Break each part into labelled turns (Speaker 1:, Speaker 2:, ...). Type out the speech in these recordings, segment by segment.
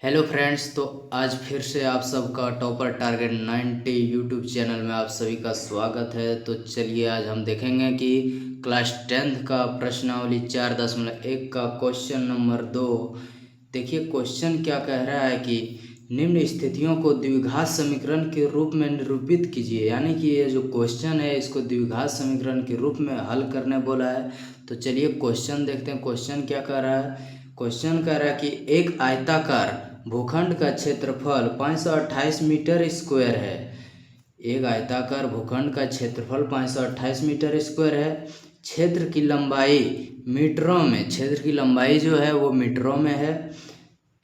Speaker 1: Hello friends. तो आज फिर से आप सबका टॉपर टारगेट 90 यूट्यूब चैनल में आप सभी का स्वागत है। तो चलिए आज हम देखेंगे कि क्लास 10th का प्रश्नावली 4.1 का क्वेश्चन नंबर 2। देखिए क्वेश्चन क्या कह रहा है कि निम्न स्थितियों को द्विघात समीकरण के रूप में निरूपित कीजिए। यानी कि ये जो क्वेश्चन है इसको द्विघात समीकरण के रूप में हल करने बोला है। तो चलिए क्वेश्चन देखते हैं। क्वेश्चन क्या कह रहा है। क्वेश्चन कह रहा है कि एक आयताकार भूखंड का क्षेत्रफल 528 मीटर स्क्वायर है। एक आयताकार भूखंड का क्षेत्रफल 528 मीटर स्क्वायर है। क्षेत्र की लंबाई मीटरों में, क्षेत्र की लंबाई जो है वो मीटरों में है।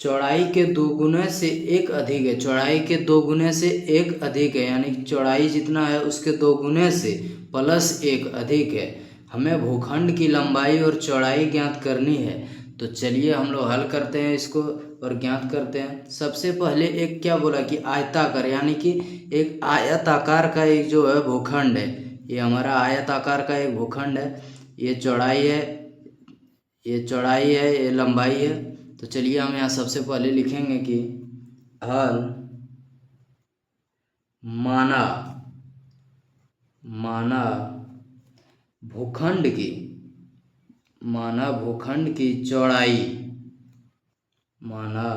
Speaker 1: चौड़ाई के दो गुने से एक अधिक है। चौड़ाई के दो गुने से एक अधिक है, यानी चौड़ाई जितना है उसके दो गुने से प्लस एक अधिक है। हमें भूखंड की लंबाई और चौड़ाई ज्ञात करनी है। तो चलिए हम लोग हल करते हैं इसको और ज्ञात करते हैं। सबसे पहले एक क्या बोला कि आयताकार, यानी कि एक आयताकार का एक जो है भूखंड है। ये हमारा आयताकार का एक भूखंड है। ये चौड़ाई है, ये लंबाई है। तो चलिए हम यहाँ सबसे पहले लिखेंगे कि हल माना माना भूखंड की चौड़ाई, माना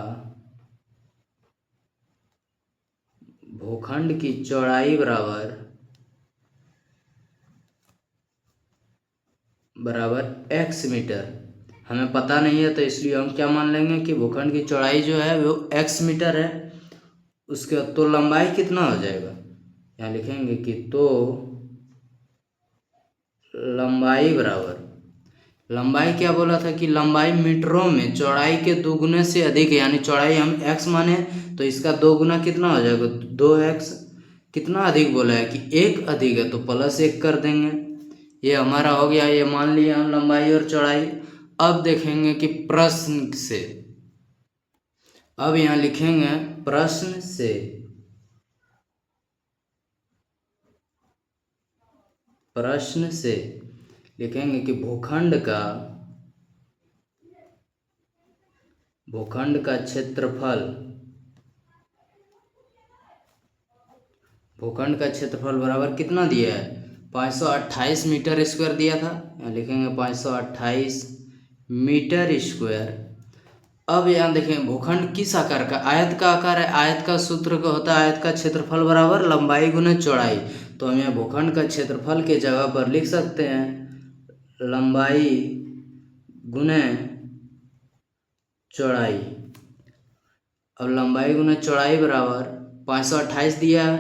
Speaker 1: भूखंड की चौड़ाई बराबर x मीटर। हमें पता नहीं है तो इसलिए हम क्या मान लेंगे कि भूखंड की चौड़ाई जो है वो x मीटर है। उसके तो लंबाई कितना हो जाएगा, यहाँ लिखेंगे कि तो लंबाई क्या बोला था कि लंबाई मीटरों में चौड़ाई के दोगुने से अधिक है। यानी चौड़ाई हम x माने तो इसका दो गुना कितना हो जाएगा, 2x। कितना अधिक बोला है कि एक अधिक है तो प्लस एक कर देंगे। ये हमारा हो गया, ये मान लिया हम लंबाई और चौड़ाई। अब देखेंगे कि प्रश्न से, अब यहाँ लिखेंगे प्रश्न से लिखेंगे कि भूखंड का क्षेत्रफल बराबर कितना दिया है, 528 मीटर स्क्वायर दिया था। यहाँ लिखेंगे 528 मीटर स्क्वायर। अब यहाँ देखें भूखंड किस आकार का, आयत का आकार है। आयत का सूत्र का होता है आयत का क्षेत्रफल बराबर लंबाई गुने चौड़ाई। तो हम यहाँ भूखंड का क्षेत्रफल के जगह पर लिख सकते हैं लंबाई गुने चौड़ाई। अब लंबाई गुने चौड़ाई बराबर 528 दिया है,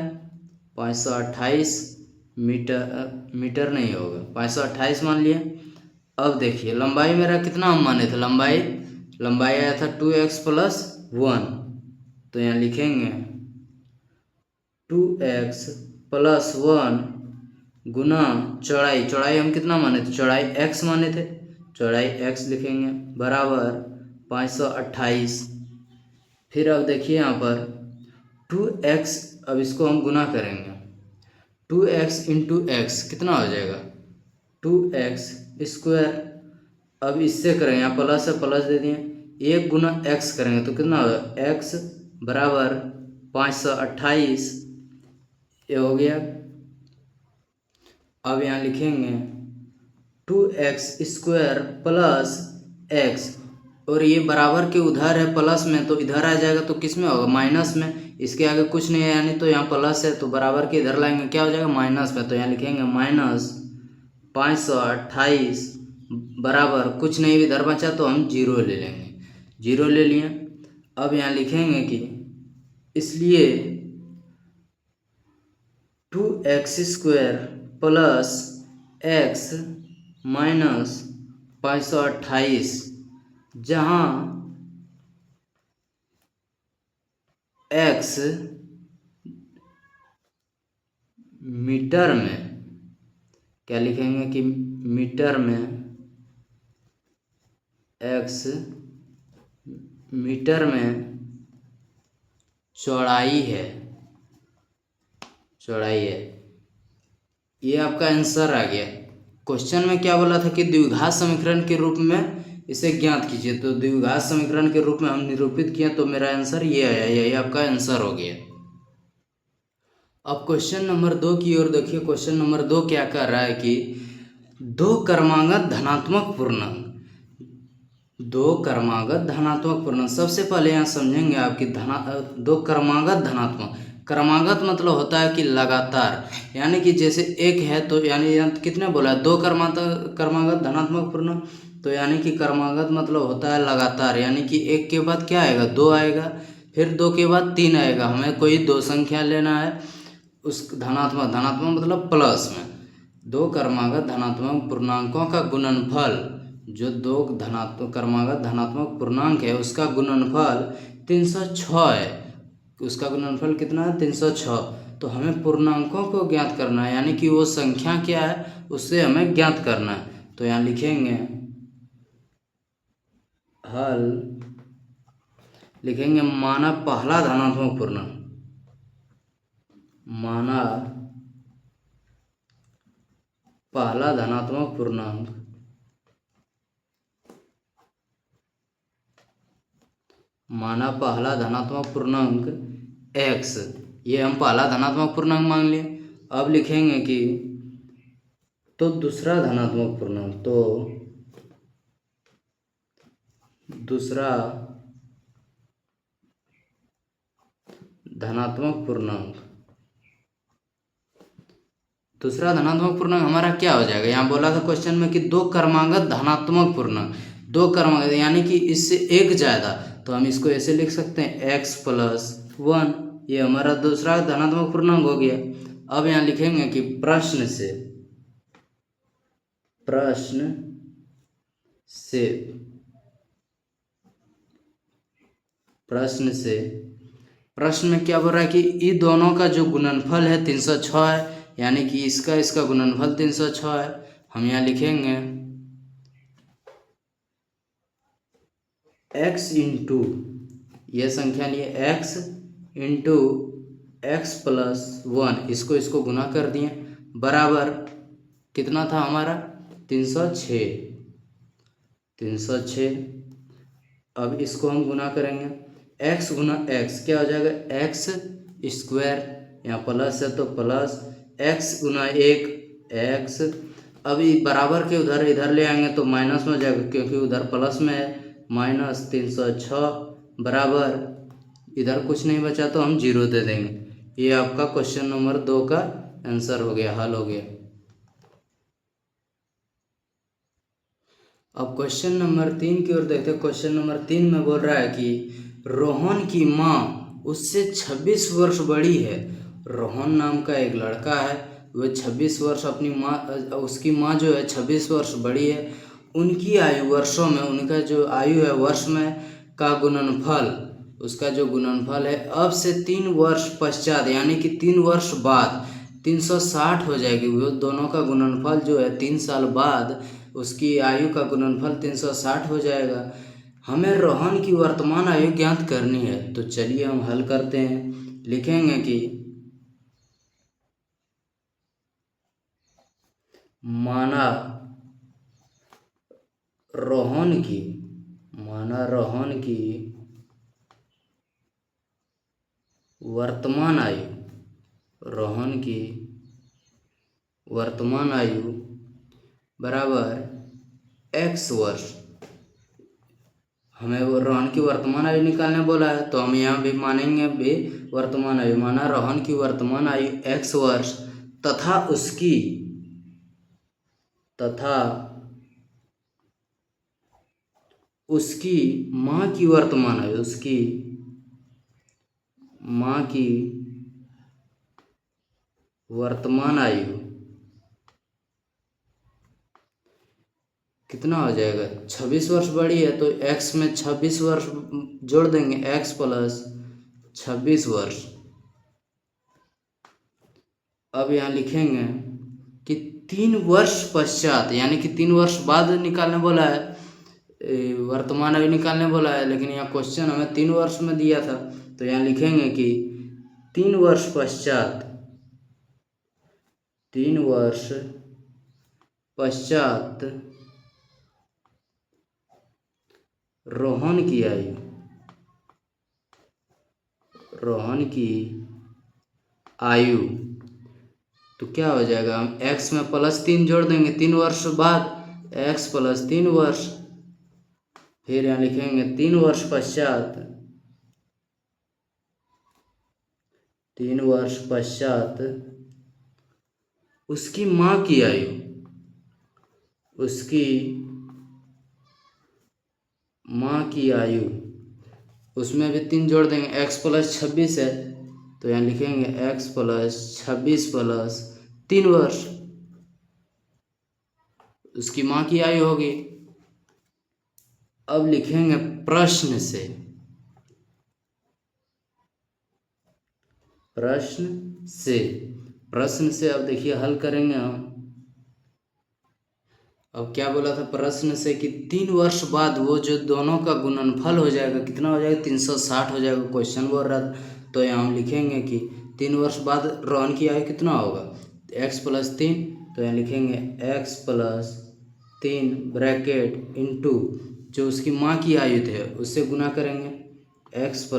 Speaker 1: 528 मीटर नहीं होगा, 528 मान लिया। अब देखिए लंबाई मेरा कितना हम माने थे, लंबाई आया था 2x + 1। तो यहाँ लिखेंगे 2x + 1 गुना चौड़ाई हम कितना माने थे, चौड़ाई x माने थे, चौड़ाई x लिखेंगे बराबर 528। फिर अब देखिए यहाँ पर 2x, अब इसको हम गुना करेंगे 2x × x कितना हो जाएगा 2x²। अब इससे करेंगे, यहाँ प्लस है प्लस दे दिए, 1 गुना x करेंगे तो कितना होगा x बराबर 528। ये हो गया। अब यहाँ लिखेंगे 2x² + x, और ये बराबर के उधर है प्लस में, तो इधर आ जाएगा तो किस में होगा, माइनस में। इसके आगे कुछ नहीं है, यानी तो यहाँ प्लस है तो बराबर के इधर लाएंगे क्या हो जाएगा, माइनस में। तो यहाँ लिखेंगे -528 बराबर कुछ नहीं इधर बचा तो हम 0 ले लेंगे, 0 ले लिए। अब यहाँ लिखेंगे कि इसलिए 2x² + x - 528, जहाँ x मीटर में, क्या लिखेंगे कि मीटर में, x मीटर में चौड़ाई है, ये आपका आंसर आ गया। क्वेश्चन में क्या बोला था कि द्विघात समीकरण के रूप में इसे ज्ञात कीजिए। तो द्विघात समीकरण के रूप में हम निरूपित किए, तो मेरा आंसर ये आया, यही आपका आंसर हो गया। अब क्वेश्चन नंबर 2 की ओर देखिए। क्वेश्चन नंबर 2 क्या कर रहा है कि दो क्रमागत धनात्मक पूर्णांक, दो क्रमागत धनात्मक पूर्णांक। सबसे पहले यहाँ समझेंगे आपकी दो क्रमागत धनात्मक, क्रमागत मतलब होता है कि लगातार, यानी कि जैसे एक है तो यानी कितने बोला है, दो क्रमागत धनात्मक पूर्णांक। तो यानी कि क्रमागत मतलब होता है लगातार, यानी कि एक के बाद क्या आएगा, दो आएगा, फिर दो के बाद तीन आएगा। हमें कोई दो संख्या लेना है, उस धनात्मक, धनात्मक मतलब प्लस में, दो क्रमागत धनात्मक पूर्णांकों का गुणनफल, जो दो क्रमागत धनात्मक पूर्णांक है उसका गुणनफल 306 है। उसका गुणनफल कितना है, 306। तो हमें पूर्णांकों को ज्ञात करना है, यानी कि वो संख्या क्या है उससे हमें ज्ञात करना है। तो यहाँ लिखेंगे हल, लिखेंगे माना पहला धनात्मक पूर्णांक, माना पहला धनात्मक पूर्णांक, माना पहला धनात्मक पूर्णांक x, ये हम पहला धनात्मक पूर्णांक मान लिए। अब लिखेंगे कि तो दूसरा धनात्मक पूर्णांक, तो दूसरा धनात्मक पूर्णांक, दूसरा धनात्मक पूर्णांक हमारा क्या हो जाएगा। यहाँ बोला था क्वेश्चन में कि दो क्रमागत धनात्मक पूर्णांक, दो क्रमागत यानी कि इससे एक ज़्यादा, तो हम इसको ऐसे लिख सकते हैं x+1, ये हमारा दूसरा धनात्मक पूर्णांक हो गया। अब यहाँ लिखेंगे कि प्रश्न से प्रश्न में क्या बोल रहा है कि इन दोनों का जो गुणनफल है 306 है, यानी कि इसका गुणनफल 306 है। हम यहाँ लिखेंगे x इंटू, ये संख्या लिए x इंटू x+1, इसको गुना कर दिए, बराबर कितना था हमारा 306। अब इसको हम गुना करेंगे, x गुना x क्या हो जाएगा, x², यहाँ प्लस है तो प्लस, x गुना 1 x। अब बराबर के उधर इधर ले आएंगे तो माइनस में हो जाएगा, क्योंकि उधर प्लस में है, -306 बराबर, इधर कुछ नहीं बचा तो हम 0 दे देंगे। ये आपका क्वेश्चन नंबर 2 का आंसर हो गया, हल हो गया। अब क्वेश्चन नंबर 3 की ओर देखते हैं। क्वेश्चन नंबर 3 में बोल रहा है कि रोहन की माँ उससे 26 वर्ष बड़ी है। रोहन नाम का एक लड़का है, वह 26 वर्ष अपनी माँ, उसकी माँ जो है 26 वर्ष बड़ी है। उनकी आयु वर्षों में, उनका जो आयु है वर्ष में का गुणनफल, उसका जो गुणनफल है अब से 3 वर्ष पश्चात, यानी कि 3 वर्ष बाद 360 हो जाएगी। वो दोनों का गुणनफल जो है 3 साल बाद उसकी आयु का गुणनफल 360 हो जाएगा। हमें रोहन की वर्तमान आयु ज्ञात करनी है, तो चलिए हम हल करते हैं। लिखेंगे कि माना रोहन की वर्तमान आयु, रोहन की वर्तमान आयु बराबर x वर्ष। हमें वो रोहन की वर्तमान आयु निकालने बोला है, तो हम यहाँ भी मानेंगे भी वर्तमान आयु, माना रोहन की वर्तमान आयु x वर्ष तथा उसकी माँ की वर्तमान आयु, उसकी माँ की वर्तमान आयु कितना हो जाएगा, 26 वर्ष बड़ी है, तो x में 26 वर्ष जोड़ देंगे, x+26 वर्ष। अब यहाँ लिखेंगे कि 3 वर्ष पश्चात, यानी कि 3 वर्ष बाद निकालने बोला है, वर्तमान आयु निकालने बोला है, लेकिन यहाँ क्वेश्चन हमें 3 वर्ष में दिया था। तो यहाँ लिखेंगे कि 3 वर्ष पश्चात, 3 वर्ष पश्चात रोहन की आयु, रोहन की आयु, तो क्या हो जाएगा, हम x में +3 जोड़ देंगे 3 वर्ष बाद, x + 3 वर्ष, फिर यहाँ लिखेंगे 3 वर्ष पश्चात, 3 वर्ष पश्चात उसकी माँ की आयु, उसकी माँ की आयु, उसमें भी 3 जोड़ देंगे, x + 26 है तो यहाँ लिखेंगे x + 26 + 3 वर्ष, उसकी माँ की आयु होगी। अब लिखेंगे प्रश्न से, प्रश्न से अब देखिए हल करेंगे हम। अब क्या बोला था प्रश्न से कि 3 वर्ष बाद वो जो दोनों का गुणनफल हो जाएगा, कितना हो जाएगा, 360 हो जाएगा, क्वेश्चन बोल रहा था। तो यहाँ हम लिखेंगे कि 3 वर्ष बाद रोहन की आयु कितना होगा, x + 3, तो यहाँ लिखेंगे x + 3 ब्रैकेट इंटू जो उसकी माँ की आयु थे उससे गुना करेंगे, x +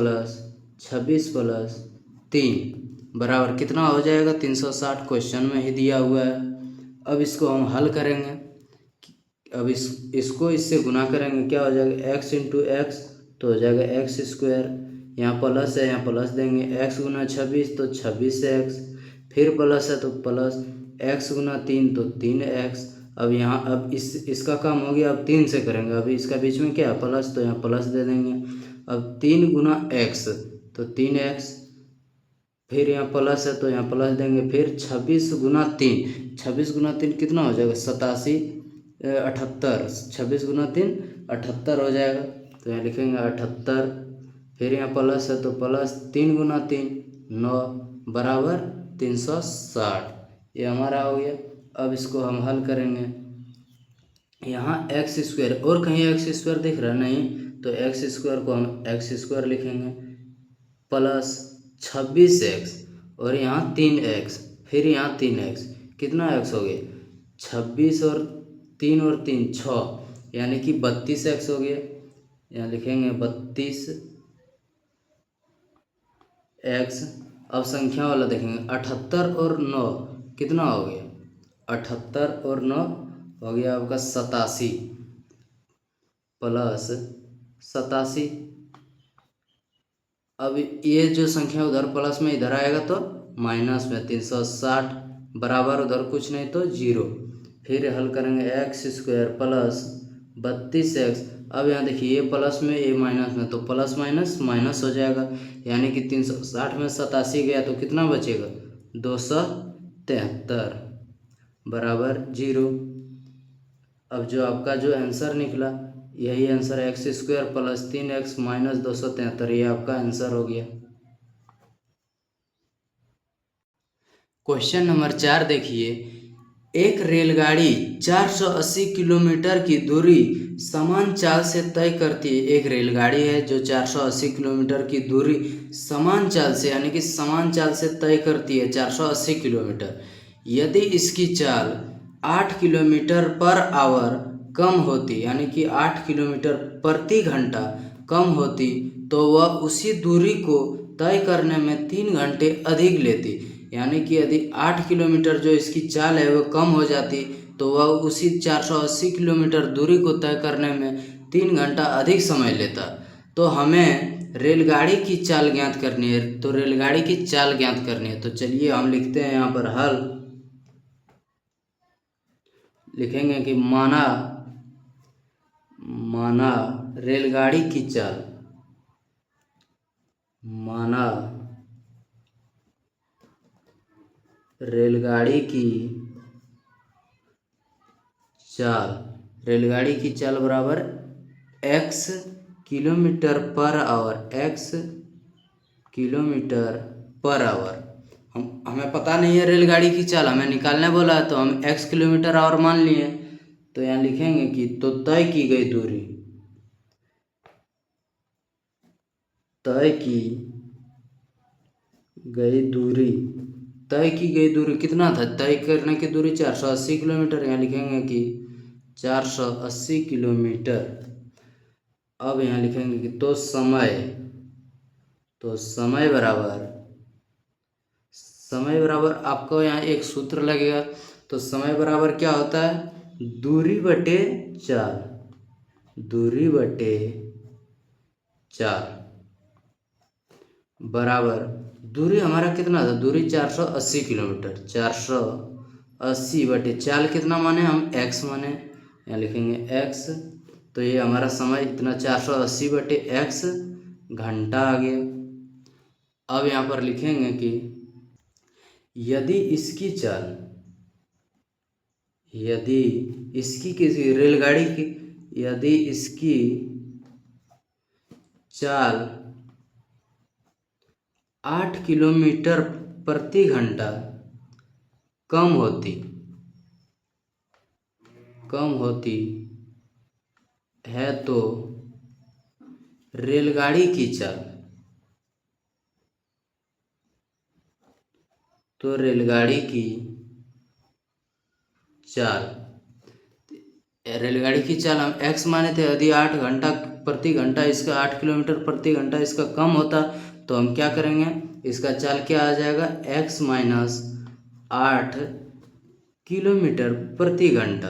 Speaker 1: 26 + 3 बराबर कितना हो जाएगा, 360, क्वेश्चन में ही दिया हुआ है। अब इसको हम हल करेंगे, अब इसको इससे गुना करेंगे, क्या हो जाएगा, x × x तो हो जाएगा x², यहाँ प्लस है यहाँ प्लस देंगे, x × 26 तो 26x, फिर प्लस है तो प्लस, x × 3 तो 3x। अब यहाँ अब इसका काम हो गया, अब 3 से करेंगे, अभी इसका बीच में क्या प्लस, तो यहाँ प्लस दे देंगे। अब 3 × x तो 3x, फिर यहाँ प्लस है तो यहाँ प्लस देंगे, फिर 26 × 3, 26 × 3 कितना हो जाएगा, 87, 78, 26 × 3 78 हो जाएगा, तो यहाँ लिखेंगे 78, फिर यहाँ प्लस है तो प्लस 3 × 3 9 बराबर 360, ये हमारा हो गया। अब इसको हम हल करेंगे, यहाँ x² और कहीं x² दिख रहा नहीं, तो x² को हम x² लिखेंगे प्लस 26x और यहाँ 3x, फिर यहाँ 3x, कितना x हो गया, 26 और 3 और 3 6, यानी कि 32x हो गया। यहाँ लिखेंगे 32x। अब संख्या वाला देखेंगे, 78 और 9 कितना हो गया, 78 और 9 हो गया आपका 87 प्लस 87। अब ये जो संख्या उधर प्लस में इधर आएगा तो माइनस में, 360 बराबर उधर कुछ नहीं तो 0, फिर हल करेंगे x² प्लस 32x। अब यहाँ देखिए ये प्लस में ये माइनस में, तो प्लस माइनस माइनस हो जाएगा, यानी कि 360 में 87 गया तो कितना बचेगा, 273 बराबर 0। अब जो आपका जो आंसर निकला यही आंसर है, x² प्लस 3x माइनस 273, ये आपका आंसर हो गया। क्वेश्चन नंबर 4 देखिए, एक रेलगाड़ी 480 किलोमीटर की दूरी समान चाल से तय करती है। एक रेलगाड़ी है जो 480 किलोमीटर की दूरी समान चाल से, यानी कि समान चाल से तय करती है 480 किलोमीटर। यदि इसकी चाल 8 किलोमीटर पर आवर कम होती, यानी कि 8 किलोमीटर प्रति घंटा कम होती, तो वह उसी दूरी को तय करने में 3 घंटे अधिक लेती। यानी कि यदि 8 किलोमीटर जो इसकी चाल है वो कम हो जाती तो वह उसी 480 किलोमीटर दूरी को तय करने में 3 घंटा अधिक समय लेता। तो हमें रेलगाड़ी की चाल ज्ञात करनी है, तो रेलगाड़ी की चाल ज्ञात करनी है, तो चलिए हम लिखते हैं यहाँ पर हल। लिखेंगे कि माना रेलगाड़ी की चाल, माना रेलगाड़ी की चाल, रेलगाड़ी की चाल बराबर x kilometre per hour, x kilometre per hour. हमें पता नहीं है रेलगाड़ी की चाल, हमें निकालने बोला है तो हम x किलोमीटर आवर मान लिए। तो यहाँ लिखेंगे कि तो तय की गई दूरी, तय की गई दूरी, तय की गई दूरी कितना था, तय करने की दूरी 480 किलोमीटर। यहाँ लिखेंगे कि 480 किलोमीटर अब यहाँ लिखेंगे कि तो समय बराबर आपको यहाँ एक सूत्र लगेगा। तो समय बराबर क्या होता है, दूरी बटे चार बराबर दूरी हमारा कितना था, दूरी 480 किलोमीटर, 480 बटे चाल कितना माने हम, x माने, यहाँ लिखेंगे x। तो ये हमारा समय इतना 480 बटे x घंटा आ गया। अब यहाँ पर लिखेंगे कि यदि इसकी किसी रेलगाड़ी की यदि इसकी चाल 8 किलोमीटर प्रति घंटा कम होती है तो रेलगाड़ी की चाल हम x माने थे। यदि 8 घंटा प्रति घंटा इसका 8 किलोमीटर प्रति घंटा इसका कम होता तो हम क्या करेंगे, इसका चाल क्या आ जाएगा, x माइनस 8 किलोमीटर प्रति घंटा,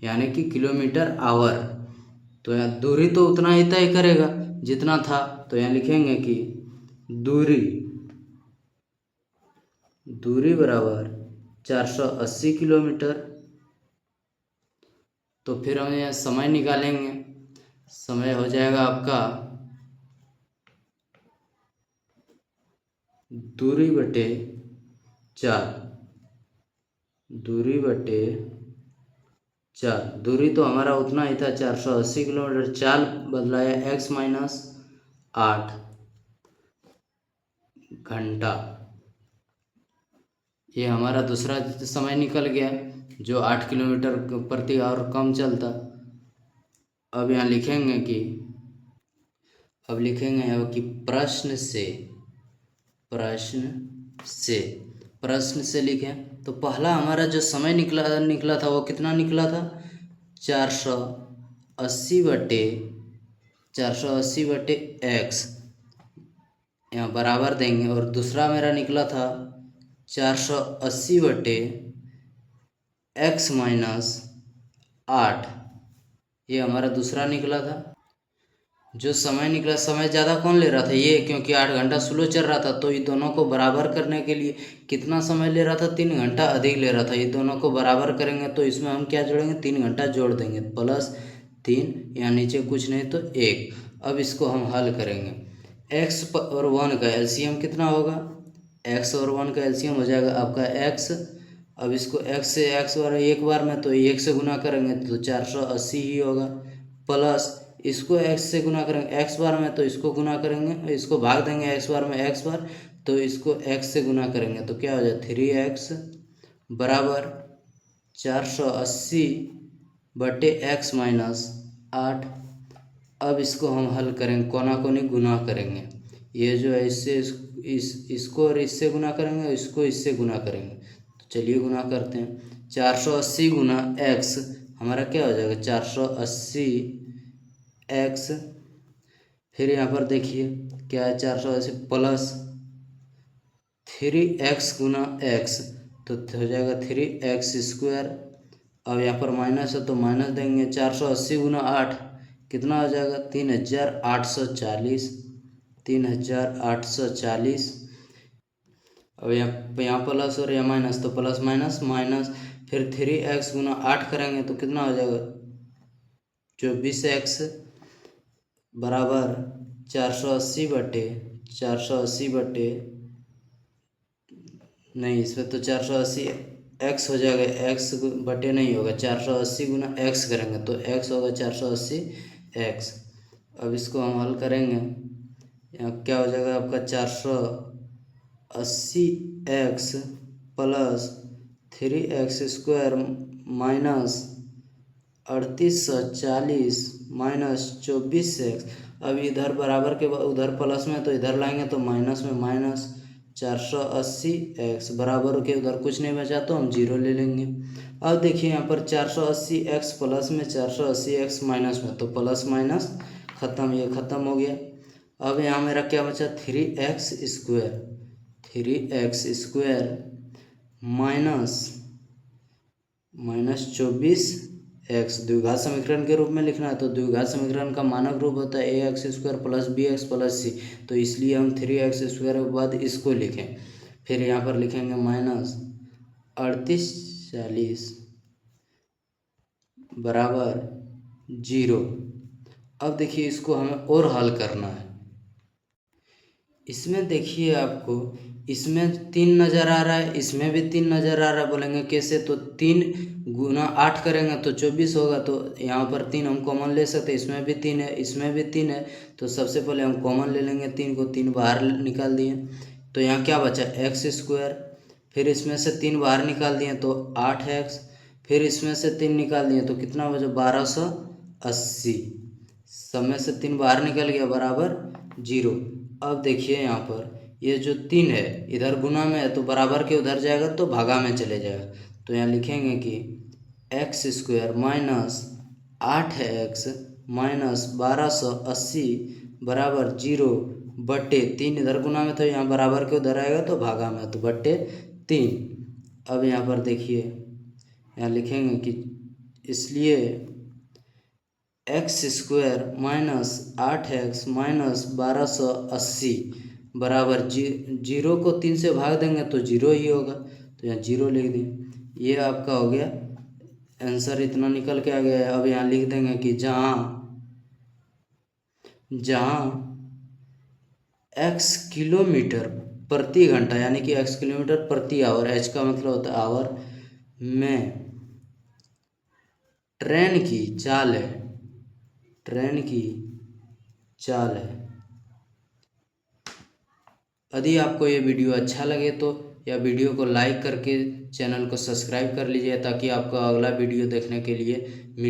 Speaker 1: यानी कि किलोमीटर आवर। तो यहाँ दूरी तो उतना ही तय करेगा जितना था। तो यहाँ लिखेंगे कि दूरी बराबर 480 किलोमीटर। तो फिर हम यहाँ समय निकालेंगे। समय हो जाएगा आपका दूरी बटे चार। दूरी तो हमारा उतना ही था 480 किलोमीटर, चाल बदलाया x माइनस 8 घंटा। ये हमारा दूसरा समय निकल गया जो 8 किलोमीटर प्रति आवर कम चलता। अब यहाँ लिखेंगे कि प्रश्न से लिखें। तो पहला हमारा जो समय निकला था वो कितना निकला था, 480 बटे x, यहाँ बराबर देंगे। और दूसरा मेरा निकला था 480 बटे x माइनस 8, ये हमारा दूसरा निकला था। जो समय निकला, समय ज़्यादा कौन ले रहा था, ये, क्योंकि 8 घंटा स्लो चल रहा था। तो ये दोनों को बराबर करने के लिए कितना समय ले रहा था, 3 घंटा अधिक ले रहा था। ये दोनों को बराबर करेंगे तो इसमें हम क्या जोड़ेंगे, 3 घंटा जोड़ देंगे, +3, यहाँ नीचे कुछ नहीं तो 1। अब इसको हम हल करेंगे। x और 1 का एलसीएम कितना होगा, x और 1 का एलसीएम हो जाएगा आपका x। अब इसको x से x बार एक बार में, तो 1 से गुना करेंगे तो 480 ही होगा, प्लस इसको x से गुना करेंगे x बार में, तो इसको गुना करेंगे, इसको भाग देंगे x बार में x बार, तो इसको x से गुना करेंगे तो क्या हो जाए 3x बराबर 480 बटे x माइनस 8। अब इसको हम हल करेंगे, कोना कोनी गुना करेंगे। ये जो है इससे इसको और इससे गुना करेंगे, इसको इससे गुना करेंगे। तो चलिए गुना करते हैं। 480 गुना x हमारा क्या हो जाएगा, 480 x। फिर यहाँ पर देखिए क्या है, 480 प्लस 3x गुना x, तो हो जाएगा 3x स्क्वायर। अब यहाँ पर माइनस है तो माइनस देंगे। 480 गुना 8 कितना हो जाएगा, 3840। अब यहाँ प्लस और यहाँ माइनस, तो प्लस माइनस माइनस, फिर 3x गुना 8 करेंगे तो कितना हो जाएगा 24x बराबर 480 बटे नहीं, इसमें तो 480 x हो जाएगा, x बटे नहीं होगा, 480 गुना x करेंगे तो x होगा 480 x। अब इसको हम हल करेंगे, यहाँ क्या हो जाएगा आपका 480 x plus 3x square minus 3840 minus 24x। अब इधर बराबर के उधर प्लस में, तो इधर लाएंगे तो माइनस में माइनस 480x बराबर के उधर कुछ नहीं बचा तो हम 0 ले लेंगे। अब देखिए यहाँ पर 480x प्लस में, 480x माइनस में, तो प्लस माइनस ख़त्म, ये ख़त्म हो गया। अब यहाँ मेरा क्या बचा, 3x स्क्वायर माइनस 24x द्विघात समीकरण के रूप में लिखना है। तो द्विघात समीकरण का मानक रूप होता है ax square plus bx plus c, तो इसलिए हम 3x स्क्वायर के बाद इसको लिखें। फिर यहाँ पर लिखेंगे माइनस 3840 बराबर 0। अब देखिए इसको हमें और हल करना है। इसमें देखिए आपको, इसमें 3 नज़र आ रहा है, इसमें भी 3 नज़र आ रहा है। बोलेंगे कैसे, तो 3 गुना 8 करेंगे तो 24 होगा। तो यहाँ पर 3 हम कॉमन ले सकते हैं, इसमें भी 3 है, इसमें भी 3 है। तो सबसे पहले हम कॉमन ले लेंगे 3 को, 3 बाहर निकाल दिए तो यहाँ क्या बचा, एक्स स्क्वायर। फिर इसमें से 3 बाहर निकाल दिए तो 8x, फिर इसमें से 3 निकाल दिए तो कितना बचा, 1280। सब में से 3 बाहर निकल गया बराबर 0। अब देखिए यहाँ पर ये जो 3 है इधर गुना में है तो बराबर के उधर जाएगा तो भागा में चले जाएगा। तो यहाँ लिखेंगे कि x square minus 8x minus 1280 बराबर 0 बटे 3, इधर गुना में तो यहाँ बराबर के उधर आएगा तो भागा में, तो बटे 3। अब यहाँ पर देखिए यहाँ लिखेंगे कि इसलिए x square minus 8x minus 1280 बराबर 0 को 3 से भाग देंगे तो 0 ही होगा। तो यहाँ 0 लिख दें। ये आपका हो गया आंसर, इतना निकल के आ गया है। अब यहाँ लिख देंगे कि जहाँ x किलोमीटर प्रति घंटा यानी कि x किलोमीटर प्रति आवर, h का मतलब होता है आवर, में ट्रेन की चाल है। यदि आपको ये वीडियो अच्छा लगे तो या वीडियो को लाइक करके चैनल को सब्सक्राइब कर लीजिए ताकि आपको अगला वीडियो देखने के लिए